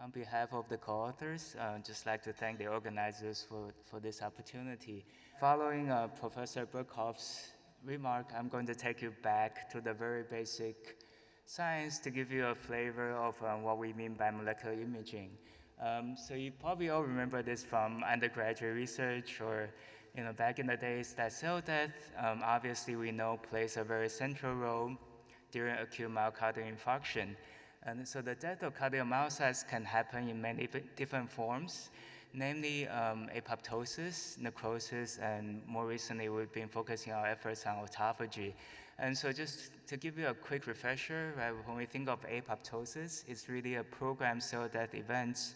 On behalf of the co-authors, I'd just like to thank the organizers for this opportunity. Following Professor Burkhoff's remark, I'm going to take you back to the very basic science to give you a flavor of what we mean by molecular imaging. So you probably all remember this from undergraduate research or back in the days that cell death, obviously we know plays a very central role during acute myocardial infarction. And so the death of cardiomyocytes can happen in many different forms, namely apoptosis, necrosis, and more recently we've been focusing our efforts on autophagy. And so just to give you a quick refresher, right, when we think of apoptosis, it's really a programmed cell death event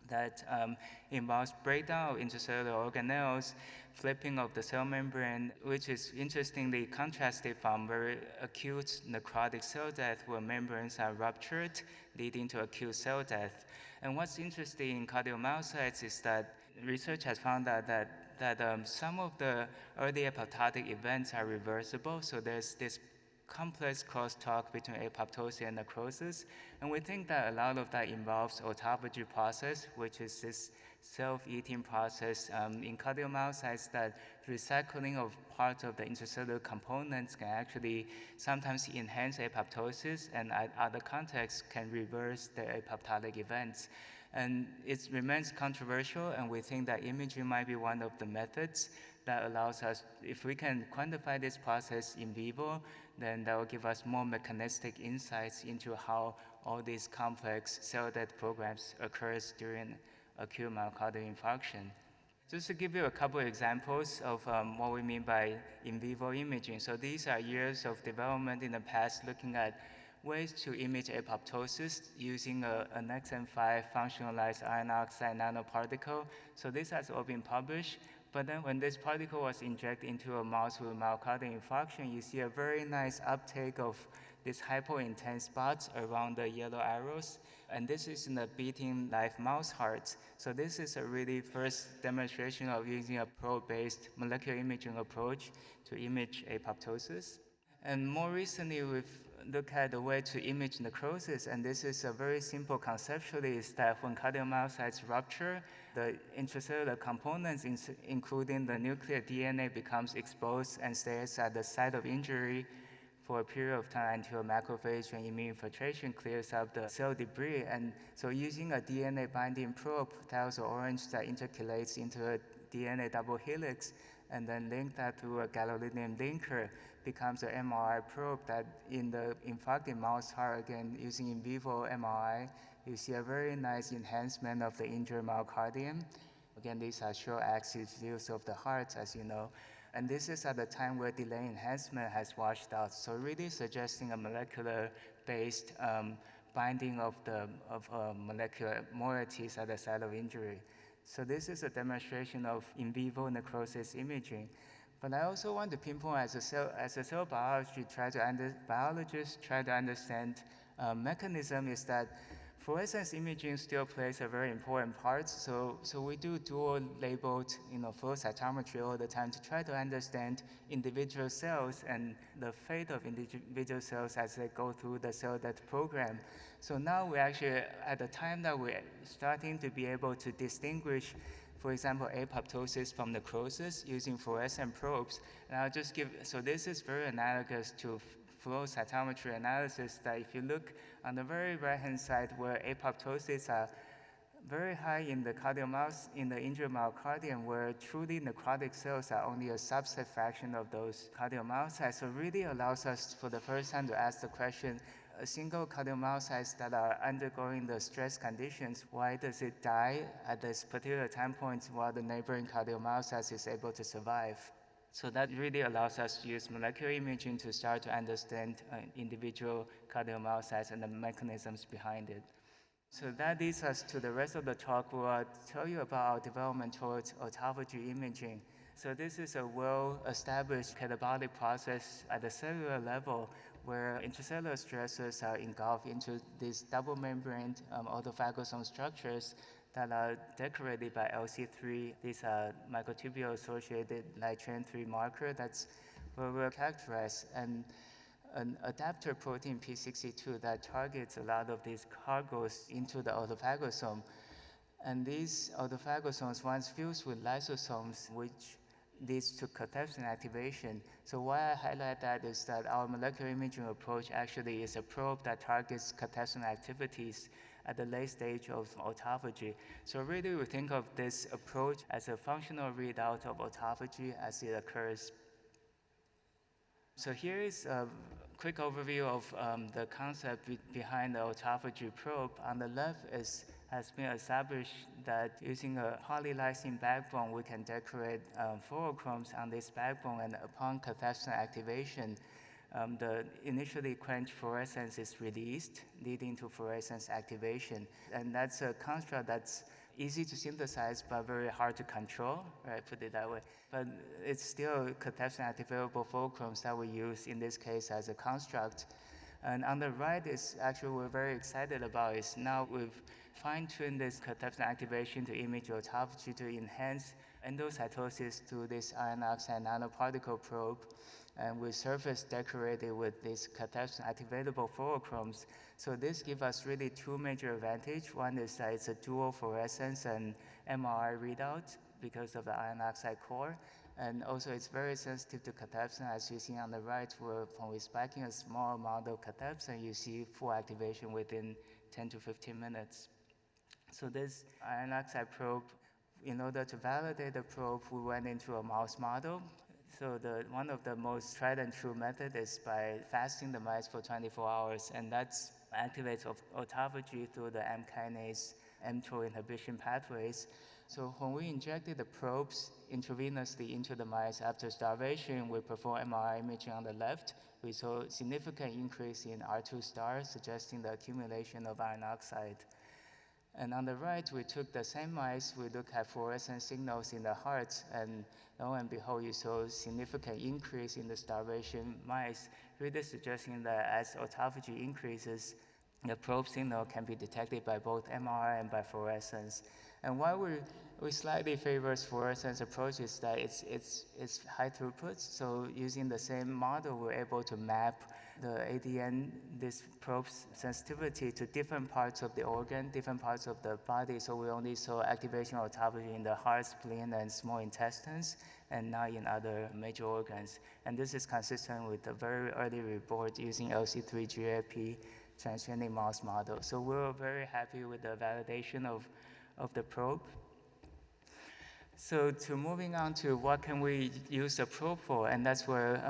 that involves breakdown of intracellular organelles, flipping of the cell membrane, which is interestingly contrasted from very acute necrotic cell death where membranes are ruptured, leading to acute cell death. And what's interesting in cardiomyocytes is that research has found out that some of the early apoptotic events are reversible, so there's this complex crosstalk between apoptosis and necrosis, and we think that a lot of that involves autophagy process, which is this self-eating process in cardiomyocytes that recycling of parts of the intracellular components can actually sometimes enhance apoptosis and at other contexts can reverse the apoptotic events. And it remains controversial, and we think that imaging might be one of the methods that allows us, if we can quantify this process in vivo, then that will give us more mechanistic insights into how all these complex cell death programs occurs during acute myocardial infarction. Just to give you a couple of examples of what we mean by in vivo imaging. So these are years of development in the past looking at ways to image apoptosis using an XM5 functionalized iron oxide nanoparticle. So this has all been published. But then when this particle was injected into a mouse with myocardial infarction, you see a very nice uptake of these hypointense spots around the yellow arrows. And this is in the beating live mouse heart. So this is a really first demonstration of using a probe-based molecular imaging approach to image apoptosis. And more recently, we've looked at the way to image necrosis, and this is a very simple conceptually, is that when cardiomyocytes rupture, the intracellular components, including the nuclear DNA, becomes exposed and stays at the site of injury for a period of time until macrophage and immune infiltration clears up the cell debris. And so using a DNA binding probe, tiles of orange that intercalates into a DNA double helix, and then link that through a gadolinium linker, becomes an MRI probe that in the infarcted mouse heart, again, using in vivo MRI, you see a very nice enhancement of the injured myocardium. Again, these are short axis views of the heart, as you know. And this is at the time where delay enhancement has washed out. So really suggesting a molecular-based binding of molecular moieties at the site of injury. So this is a demonstration of in vivo necrosis imaging. But I also want to pinpoint as a cell biologist try to understand mechanism is that fluorescence imaging still plays a very important part. So we do dual labeled flow cytometry all the time to try to understand individual cells and the fate of individual cells as they go through the cell death program. So now we're actually at the time that we're starting to be able to distinguish, for example, apoptosis from necrosis using fluorescent probes. And I'll just so this is very analogous to flow cytometry analysis, that if you look on the very right-hand side where apoptosis are very high in the in the injured myocardium, where truly necrotic cells are only a subset fraction of those cardiomyocytes. So it really allows us for the first time to ask the question, a single cardiomyocytes that are undergoing the stress conditions, why does it die at this particular time point while the neighboring cardiomyocytes is able to survive? So that really allows us to use molecular imaging to start to understand individual cardiomyocytes and the mechanisms behind it. So that leads us to the rest of the talk. We'll tell you about our development towards autophagy imaging. So this is a well-established catabolic process at the cellular level where intracellular stressors are engulfed into these double-membrane autophagosome structures that are decorated by LC3. These are microtubule-associated light chain 3 marker that's where we're characterized. And an adapter protein P62 that targets a lot of these cargoes into the autophagosome. And these autophagosomes, once fused with lysosomes, which leads to cathepsin activation. So why I highlight that is that our molecular imaging approach actually is a probe that targets cathepsin activities at the late stage of autophagy. So really we think of this approach as a functional readout of autophagy as it occurs. So here is a quick overview of the concept behind the autophagy probe. On the left has been established that using a polylysine backbone, we can decorate fluorochromes on this backbone, and upon cathepsin activation, the initially quenched fluorescence is released, leading to fluorescence activation. And that's a construct that's easy to synthesize, but very hard to control, right? Put it that way. But it's still cathepsin activatable fluorochromes that we use in this case as a construct. And on the right is actually we're very excited about is now we've fine-tuned this cathepsin activation to image autophagy to enhance endocytosis through this iron oxide nanoparticle probe. And we surface decorated with these cathepsin activatable fluorochromes. So this gives us really two major advantages. One is that it's a dual fluorescence and MRI readout because of the iron oxide core. And also it's very sensitive to cathepsin, as you see on the right, where when we're spiking a small amount of cathepsin, you see full activation within 10 to 15 minutes. So this iron oxide probe, in order to validate the probe, we went into a mouse model. So one of the most tried and true method is by fasting the mice for 24 hours, and that activates autophagy through the M kinase mTOR inhibition pathways. So when we injected the probes intravenously into the mice after starvation, we performed MRI imaging on the left. We saw a significant increase in R2 star, suggesting the accumulation of iron oxide. And on the right, we took the same mice, we looked at fluorescent signals in the heart, and lo and behold, you saw a significant increase in the starvation mice, really suggesting that as autophagy increases, the probe signal can be detected by both MRI and by fluorescence. And why we slightly favor fluorescence approach is that it's high throughput. So using the same model, we're able to map the ADN, this probe's sensitivity to different parts of the organ, different parts of the body. So we only saw activation of autophagy in the heart, spleen, and small intestines, and not in other major organs. And this is consistent with the very early report using LC3-GAP transgenic mouse model. So we're very happy with the validation of the probe. So moving on to what can we use the probe for, and that's where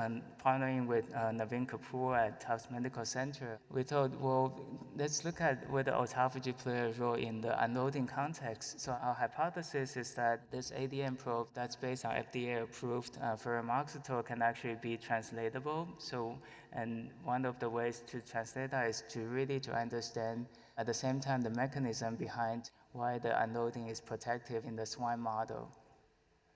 partnering with Naveen Kapoor at Tufts Medical Center, we thought, well, let's look at whether autophagy plays a role in the unloading context. So our hypothesis is that this ADN probe that's based on FDA-approved ferromoxetol can actually be translatable. So, and one of the ways to translate that is to really understand at the same time the mechanism behind why the unloading is protective in the swine model.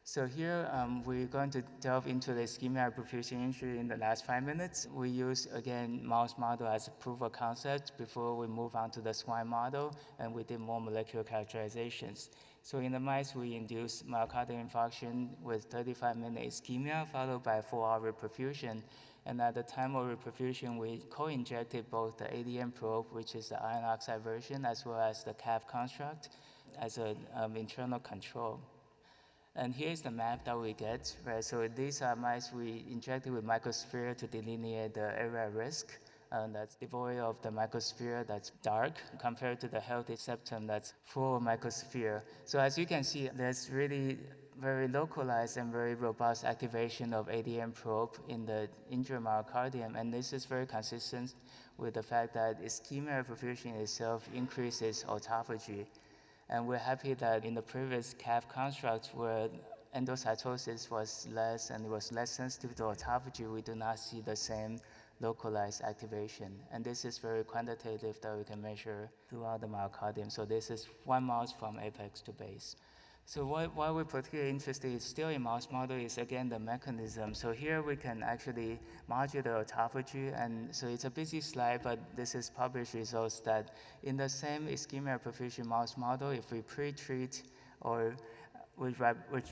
So here we're going to delve into the ischemia perfusion injury in the last 5 minutes. We use, again, mouse model as a proof of concept before we move on to the swine model, and we did more molecular characterizations. So in the mice, we induced myocardial infarction with 35-minute ischemia followed by 4-hour perfusion. And at the time of reperfusion, we co-injected both the ADN probe, which is the iron oxide version, as well as the CAF construct as an internal control. And here's the map that we get, right? So these are mice we injected with microsphere to delineate the area risk. That's devoid of the microsphere that's dark compared to the healthy septum that's full of microsphere. So as you can see, there's really very localized and very robust activation of ADN probe in the injured myocardium, and this is very consistent with the fact that ischemia perfusion itself increases autophagy. And we're happy that in the previous CAF construct where endocytosis was less and it was less sensitive to autophagy, we do not see the same localized activation. And this is very quantitative that we can measure throughout the myocardium. So this is one mouse from apex to base. So why we're particularly interested still in mouse model is, again, the mechanism. So here we can actually modulate the autophagy, and so it's a busy slide, but this is published results that in the same ischemia perfusion mouse model, if we pre-treat or with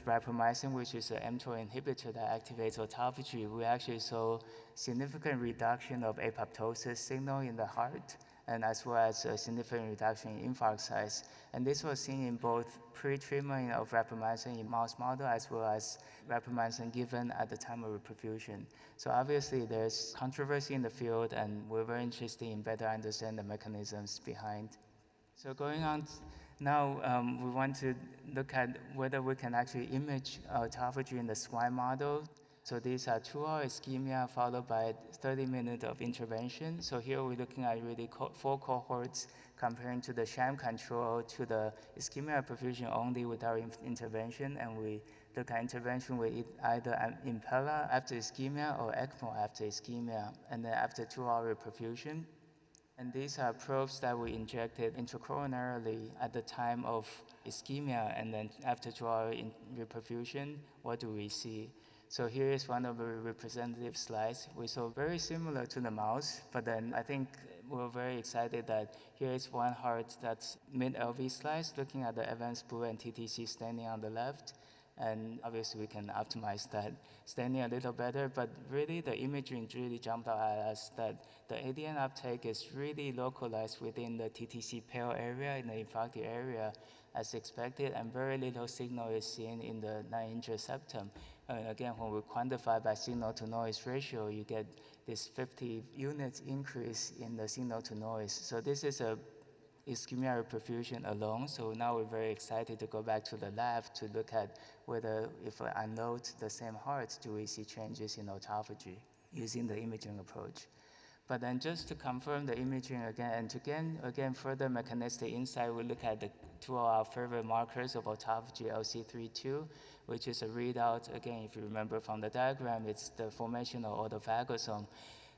rapamycin, which is an mTOR inhibitor that activates autophagy, we actually saw significant reduction of apoptosis signal in the heart, and as well as a significant reduction in infarct size. And this was seen in both pre-treatment of rapamycin in mouse model, as well as rapamycin given at the time of reperfusion. So obviously there's controversy in the field, and we're very interested in better understand the mechanisms behind. So going on now, we want to look at whether we can actually image autophagy in the swine model. So these are 2-hour ischemia followed by 30 minutes of intervention. So here we're looking at really 4 cohorts comparing to the sham control to the ischemia perfusion only without intervention. And we look at intervention with either an Impella after ischemia or ECMO after ischemia, and then after 2-hour perfusion. And these are probes that we injected intracoronarily at the time of ischemia, and then after 2-hour reperfusion, what do we see? So here is one of the representative slides. We saw very similar to the mouse, but then I think we're very excited that here is one heart that's mid-LV slice, looking at the Evans Blue and TTC standing on the left. And obviously we can optimize that standing a little better, but really the imaging really jumped out at us that the ADN uptake is really localized within the TTC pale area, in the infarcted area, as expected, and very little signal is seen in the 9-inch septum. Again, when we quantify by signal-to-noise ratio, you get this 50 units increase in the signal-to-noise. So this is a ischemia perfusion alone. So now we're very excited to go back to the lab to look at whether if we unload the same hearts, do we see changes in autophagy using the imaging approach. But then just to confirm the imaging again, and to again further mechanistic insight, we look at the 2 of our favorite markers of autophagy, LC32, which is a readout, again, if you remember from the diagram, it's the formation of autophagosome.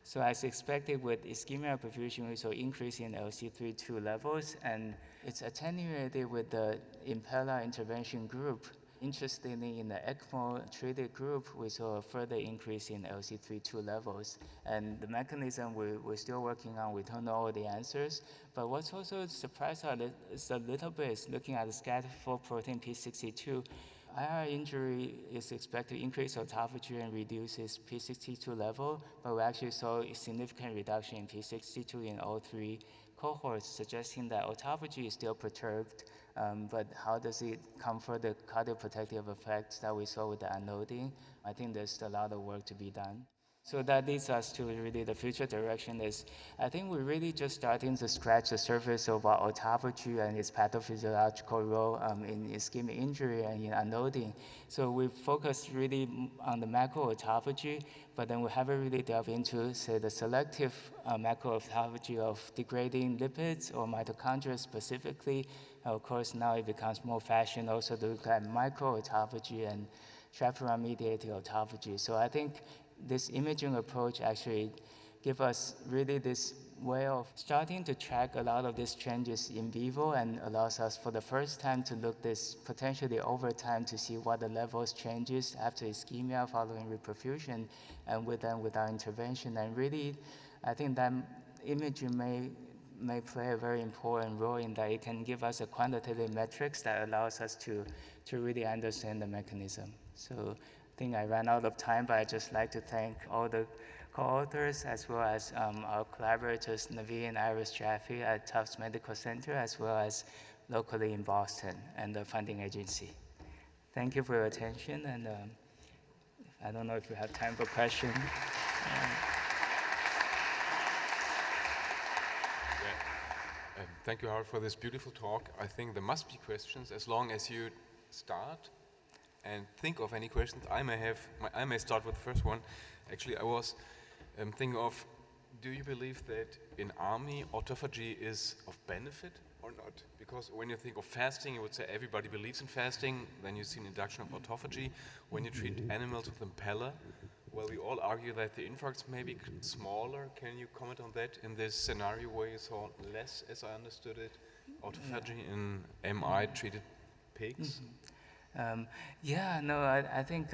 So as expected with ischemia perfusion, we saw increase in LC32 levels, and it's attenuated with the Impella intervention group. Interestingly, in the ECMO-treated group, we saw a further increase in LC32 levels. And the mechanism we're still working on, we don't know all the answers. But what's also surprised us a little bit is looking at the scaffold protein P62. IR injury is expected to increase autophagy and reduce its P62 level, but we actually saw a significant reduction in P62 in all 3 cohorts, suggesting that autophagy is still perturbed, but how does it comfort the cardioprotective effects that we saw with the unloading? I think there's a lot of work to be done. So that leads us to really the future direction is, I think we're really just starting to scratch the surface of our autophagy and its pathophysiological role in ischemic injury and in unloading. So we focused really on the macro autophagy, but then we haven't really delved into, say, the selective macro autophagy of degrading lipids or mitochondria specifically. Of course, now it becomes more fashion also to look at micro autophagy and chaperone-mediated autophagy. So I think this imaging approach actually gives us really this way of starting to track a lot of these changes in vivo and allows us for the first time to look this potentially over time to see what the levels changes after ischemia following reperfusion and without intervention. And really, I think that imaging may play a very important role in that it can give us a quantitative metrics that allows us to really understand the mechanism. So I think I ran out of time, but I'd just like to thank all the co-authors as well as our collaborators, Navi and Iris Jaffe at Tufts Medical Center, as well as locally in Boston and the funding agency. Thank you for your attention, and I don't know if we have time for questions. Thank you, Howard, for this beautiful talk. I think there must be questions as long as you start and think of any questions. I may start with the first one. Actually, I was thinking of, do you believe that in army autophagy is of benefit or not? Because when you think of fasting, you would say everybody believes in fasting, then you see an induction of autophagy. When you treat animals with Impella, well, we all argue that the infarcts may be smaller. Can you comment on that in this scenario where you saw less, as I understood it, autophagy in MI-treated pigs? I think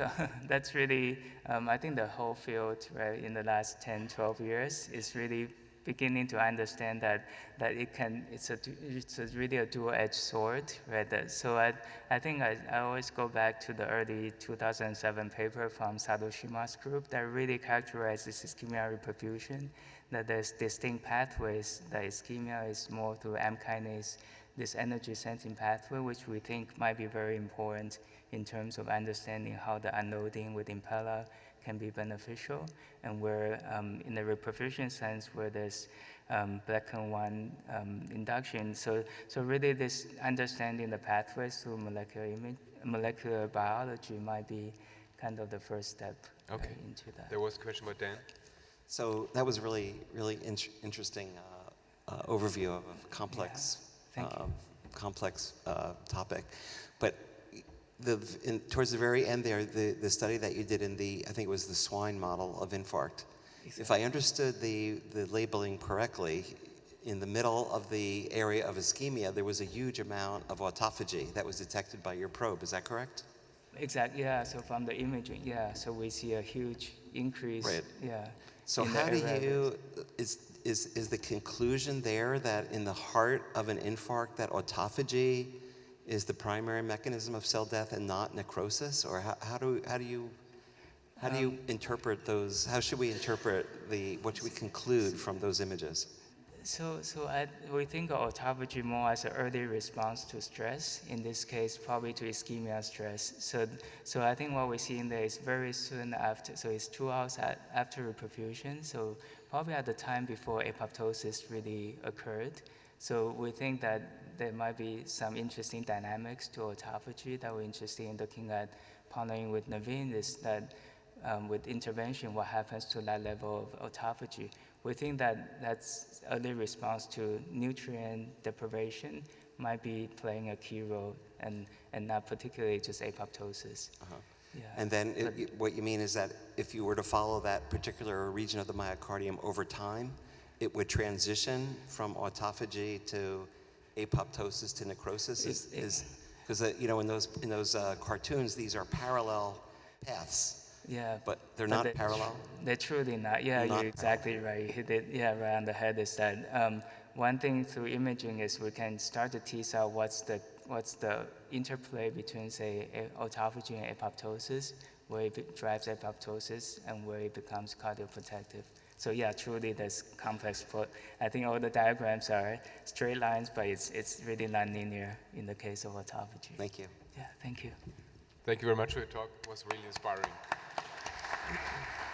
that's really, I think the whole field, right, in the last 10, 12 years is really beginning to understand that it's really a dual-edged sword, right? So I think I always go back to the early 2007 paper from Sadoshima's group that really characterizes ischemia reperfusion, that there's distinct pathways, that ischemia is more through M kinase, this energy sensing pathway, which we think might be very important in terms of understanding how the unloading with Impella can be beneficial, and where in the reperfusion sense, where there's black and white induction. So really this understanding the pathways through molecular biology might be kind of the first step into that. There was a question about Dan. So that was really, really interesting overview of a complex, complex topic. But towards the very end there, the study that you did in I think it was the swine model of infarct. Exactly. If I understood the labeling correctly, in the middle of the area of ischemia, there was a huge amount of autophagy that was detected by your probe. Is that correct? Exactly, yeah. So from the imaging, yeah. So we see a huge increase. Right. Yeah. So how do you, is the conclusion there that in the heart of an infarct that autophagy is the primary mechanism of cell death and not necrosis? Or how do you interpret those? How should we interpret what should we conclude from those images? So we think of autophagy more as an early response to stress. In this case, probably to ischemia stress. So I think what we see in there is very soon after. So it's 2 hours after reperfusion. So probably at the time before apoptosis really occurred. So we think that there might be some interesting dynamics to autophagy that we're interested in looking at, partnering with Naveen, is that with intervention, what happens to that level of autophagy. We think that that's early response to nutrient deprivation might be playing a key role, and not particularly just apoptosis. Uh-huh. Yeah. And then what you mean is that if you were to follow that particular region of the myocardium over time, it would transition from autophagy to apoptosis to necrosis? Because in those cartoons, these are parallel paths. Yeah, but they're not parallel? They're truly not. Yeah, you're exactly right. You hit it, right on the head. Is that one thing through imaging is we can start to tease out what's the interplay between, say, autophagy and apoptosis, where it drives apoptosis and where it becomes cardioprotective. So yeah, truly that's complex, but I think all the diagrams are straight lines, but it's really non-linear in the case of autophagy. Thank you. Yeah, thank you. Thank you very much for your talk. It was really inspiring. Thank you.